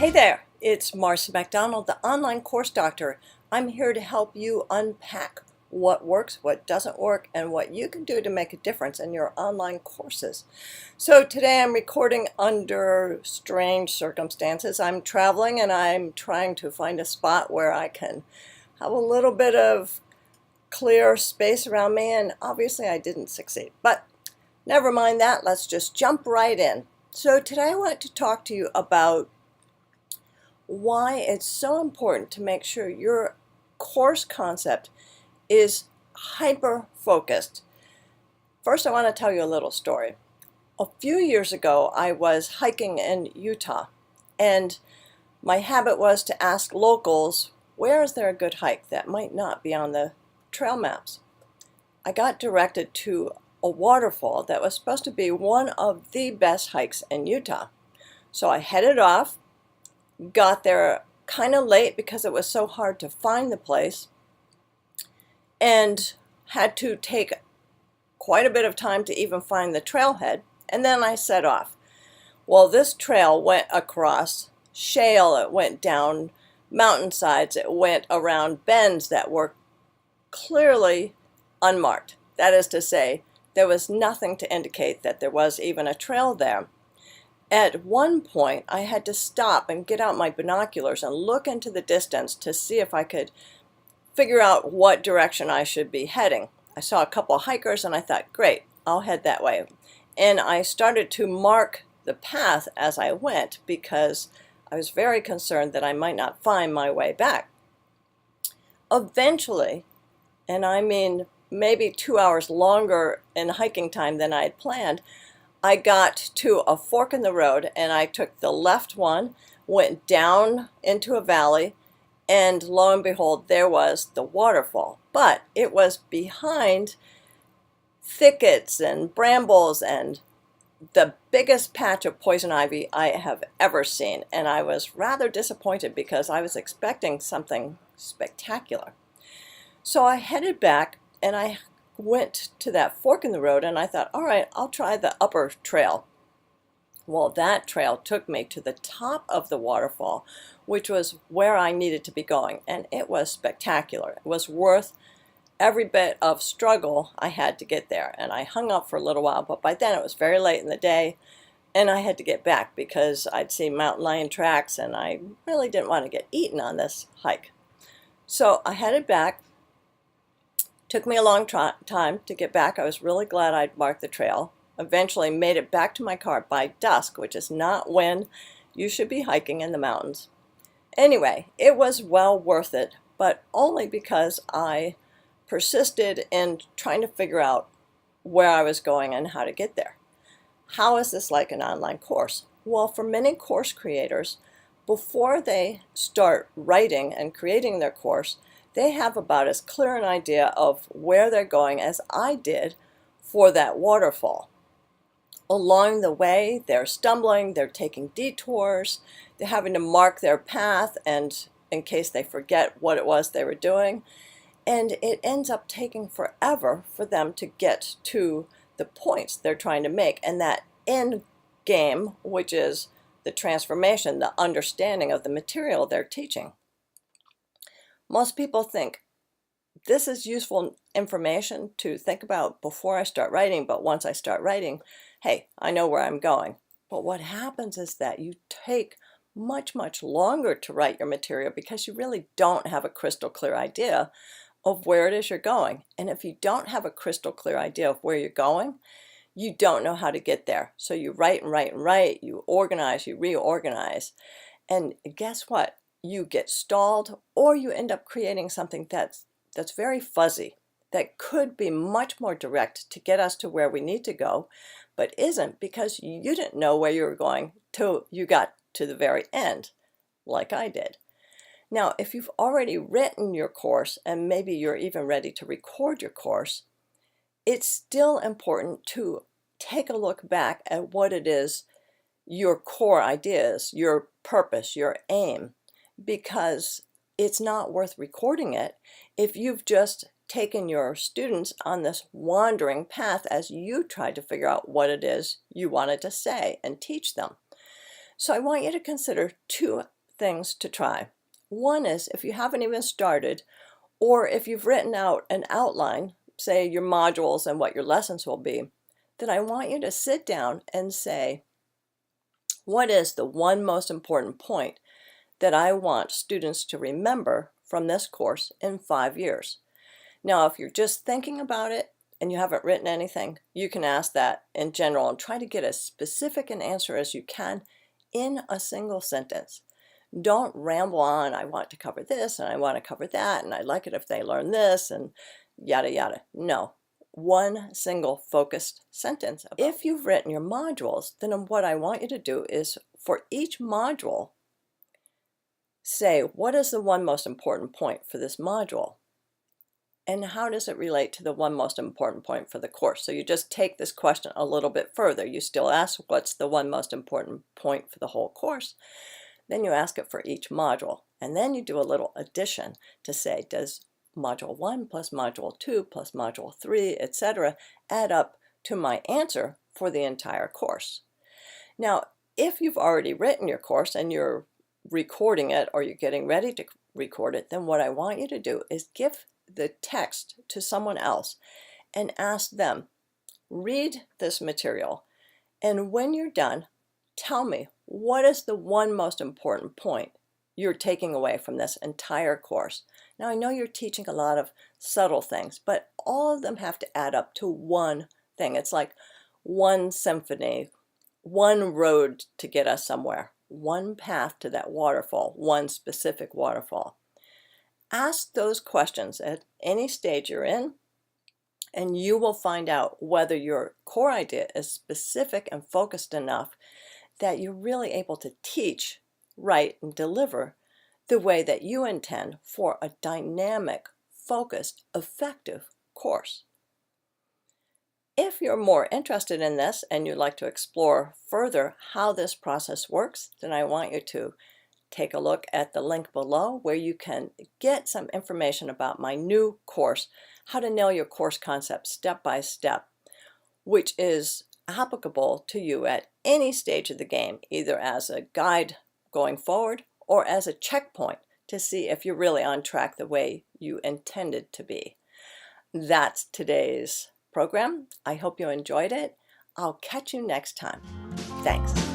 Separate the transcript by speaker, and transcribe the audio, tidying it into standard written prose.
Speaker 1: Hey there, it's Marcy McDonald, the online course doctor. I'm here to help you unpack what works, what doesn't work, and what you can do to make a difference in your online courses. So today I'm recording under strange circumstances. I'm traveling and I'm trying to find a spot where I can have a little bit of clear space around me, and obviously I didn't succeed. But never mind that, let's just jump right in. So today I want to talk to you about why it's so important to make sure your course concept is hyper focused. First, I want to tell you a little story. A few years ago, I was hiking in Utah, and my habit was to ask locals, where is there a good hike that might not be on the trail maps? I got directed to a waterfall that was supposed to be one of the best hikes in Utah. So I headed off, got there kind of late because it was so hard to find the place, and had to take quite a bit of time to even find the trailhead, and then I set off. Well, this trail went across shale, it went down mountainsides, it went around bends that were clearly unmarked. That is to say, there was nothing to indicate that there was even a trail there. At one point, I had to stop and get out my binoculars and look into the distance to see if I could figure out what direction I should be heading. I saw a couple of hikers and I thought, great, I'll head that way. And I started to mark the path as I went because I was very concerned that I might not find my way back. Eventually, and I mean maybe 2 hours longer in hiking time than I had planned, I got to a fork in the road and I took the left one, went down into a valley, and lo and behold, there was the waterfall. But it was behind thickets and brambles and the biggest patch of poison ivy I have ever seen. And I was rather disappointed because I was expecting something spectacular. So I headed back and I went to that fork in the road and I thought, all right, I'll try the upper trail. Well, that trail took me to the top of the waterfall, which was where I needed to be going, and it was spectacular. It was worth every bit of struggle I had to get there, and I hung up for a little while, but by then it was very late in the day and I had to get back because I'd seen mountain lion tracks and I really didn't want to get eaten on this hike. So I headed back. Took me a long time to get back. I was really glad I'd marked the trail. Eventually made it back to my car by dusk, which is not when you should be hiking in the mountains. Anyway, it was well worth it, but only because I persisted in trying to figure out where I was going and how to get there. How is this like an online course? Well, for many course creators, before they start writing and creating their course, they have about as clear an idea of where they're going as I did for that waterfall. Along the way, they're stumbling, they're taking detours, they're having to mark their path and in case they forget what it was they were doing. And it ends up taking forever for them to get to the points they're trying to make. And that end game, which is the transformation, the understanding of the material they're teaching. Most people think this is useful information to think about before I start writing, but once I start writing, hey, I know where I'm going. But what happens is that you take much longer to write your material because you really don't have a crystal clear idea of where it is you're going. And if you don't have a crystal clear idea of where you're going, you don't know how to get there. So you write and write and write, you organize, you reorganize, and guess what? You get stalled or you end up creating something that's very fuzzy, that could be much more direct to get us to where we need to go, but isn't because you didn't know where you were going till you got to the very end, like I did. Now, if you've already written your course and maybe you're even ready to record your course, it's still important to take a look back at what it is your core idea is, your purpose, your aim, because it's not worth recording it if you've just taken your students on this wandering path as you tried to figure out what it is you wanted to say and teach them. So I want you to consider two things to try. One is, if you haven't even started, or if you've written out an outline, say your modules and what your lessons will be, then I want you to sit down and say, what is the one most important point that I want students to remember from this course in 5 years? Now, if you're just thinking about it and you haven't written anything, you can ask that in general and try to get as specific an answer as you can in a single sentence. Don't ramble on, I want to cover this and I want to cover that and I'd like it if they learn this and yada yada. No, one single focused sentence. If you've written your modules, then what I want you to do is for each module, say, what is the one most important point for this module? And how does it relate to the one most important point for the course? So you just take this question a little bit further. You still ask, what's the one most important point for the whole course? Then you ask it for each module. And then you do a little addition to say, does module 1 plus module 2 plus module 3, etc., add up to my answer for the entire course? Now, if you've already written your course and you're recording it or you're getting ready to record it, then what I want you to do is give the text to someone else and ask them, read this material, and when you're done, tell me, what is the one most important point you're taking away from this entire course? Now, I know you're teaching a lot of subtle things, but all of them have to add up to one thing. It's like one symphony, one road to get us somewhere, one path to that waterfall, one specific waterfall. Ask those questions at any stage you're in, and you will find out whether your core idea is specific and focused enough that you're really able to teach, write, and deliver the way that you intend for a dynamic, focused, effective course. If you're more interested in this and you'd like to explore further how this process works, then I want you to take a look at the link below where you can get some information about my new course, How to Nail Your Course Concepts Step by Step, which is applicable to you at any stage of the game, either as a guide going forward or as a checkpoint to see if you're really on track the way you intended to be. That's today's program. I hope you enjoyed it. I'll catch you next time. Thanks.